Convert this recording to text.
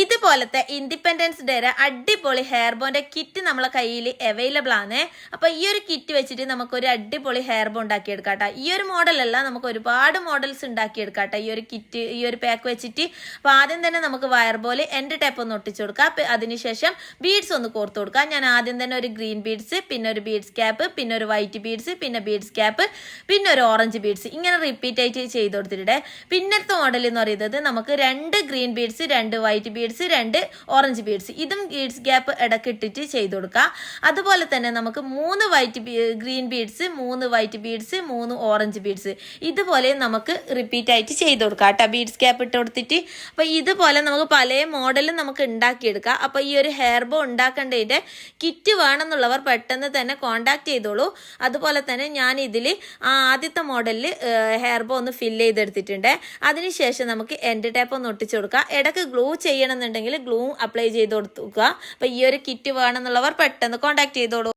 ഇതുപോലത്തെ ഇൻഡിപെൻഡൻസ് ഡേയുടെ അടിപൊളി ഹെയർ ബോന്റെ കിറ്റ് നമ്മളെ കയ്യിൽ അവൈലബിൾ ആണ്. അപ്പൊ ഈ ഒരു കിറ്റ് വെച്ചിട്ട് നമുക്ക് ഒരു അടിപൊളി ഹെയർ ബോ ഉണ്ടാക്കിയെടുക്കാട്ടോ. ഈ ഒരു മോഡലല്ല, നമുക്ക് ഒരുപാട് മോഡൽസ് ഉണ്ടാക്കിയെടുക്കാട്ടോ ഈ ഒരു കിറ്റ്, ഈ ഒരു പാക്ക് വെച്ചിട്ട്. അപ്പൊ ആദ്യം തന്നെ നമുക്ക് വയർ ബോല് എൻഡ് ടൈപ്പ് ഒന്ന് ഒട്ടിച്ചു കൊടുക്കാം. അതിനുശേഷം ബീഡ്സ് ഒന്ന് കോർത്ത് കൊടുക്കാം. ഞാൻ ആദ്യം തന്നെ ഒരു ഗ്രീൻ ബീഡ്സ്, പിന്നെ ഒരു ബീഡ്സ് ക്യാപ്പ്, പിന്നെ ഒരു വൈറ്റ് ബീഡ്സ്, പിന്നെ ബീഡ്സ് ക്യാപ്പ്, പിന്നെ ഒരു ഓറഞ്ച് ബീഡ്സ്, ഇങ്ങനെ റിപ്പീറ്റ് ആയിട്ട് ചെയ്ത് കൊടുത്തിട്ടുണ്ട്. പിന്നത്തെ മോഡൽ എന്ന് പറയുന്നത് നമുക്ക് 2 green beads, 2 white beads, 2 orange beads, ഇതും ബീഡ്സ് ഗ്യാപ്പ് ഇടക്കിട്ടിട്ട് ചെയ്ത് കൊടുക്കുക. അതുപോലെ തന്നെ നമുക്ക് 3 green beads, 3 white beads, 3 orange beads, ഇതുപോലെ നമുക്ക് റിപ്പീറ്റ് ആയിട്ട് ചെയ്ത് കൊടുക്കാം കേട്ടോ, ബീഡ്സ് ഗ്യാപ്പ് ഇട്ട് കൊടുത്തിട്ട്. അപ്പൊ ഇതുപോലെ നമുക്ക് പല മോഡലും നമുക്ക് ഉണ്ടാക്കിയെടുക്കാം. അപ്പൊ ഈ ഒരു ഹെയർ ബോ ഉണ്ടാക്കേണ്ടതിന്റെ കിറ്റ് വേണമെന്നുള്ളവർ പെട്ടെന്ന് തന്നെ കോണ്ടാക്ട് ചെയ്തോളൂ. അതുപോലെ തന്നെ ഞാൻ ഇതിൽ ആദ്യത്തെ മോഡലിൽ ഹെയർ ബോ ഒന്ന് ഫില്ല് ചെയ്തെടുത്തിട്ടുണ്ട്. അതിനുശേഷം നമുക്ക് എൻഡ് ടേപ്പ് ഒന്ന് ഒട്ടിച്ചു കൊടുക്കാം. ഇടയ്ക്ക് ഗ്ലൂ ചെയ്യണമെന്നുണ്ടെങ്കിൽ ഗ്ലൂ അപ്ലൈ ചെയ്ത് കൊടുക്കുക. അപ്പൊ ഈ ഒരു കിറ്റ് വേണമെന്നുള്ളവർ പെട്ടെന്ന് കോണ്ടാക്ട് ചെയ്തോളൂ.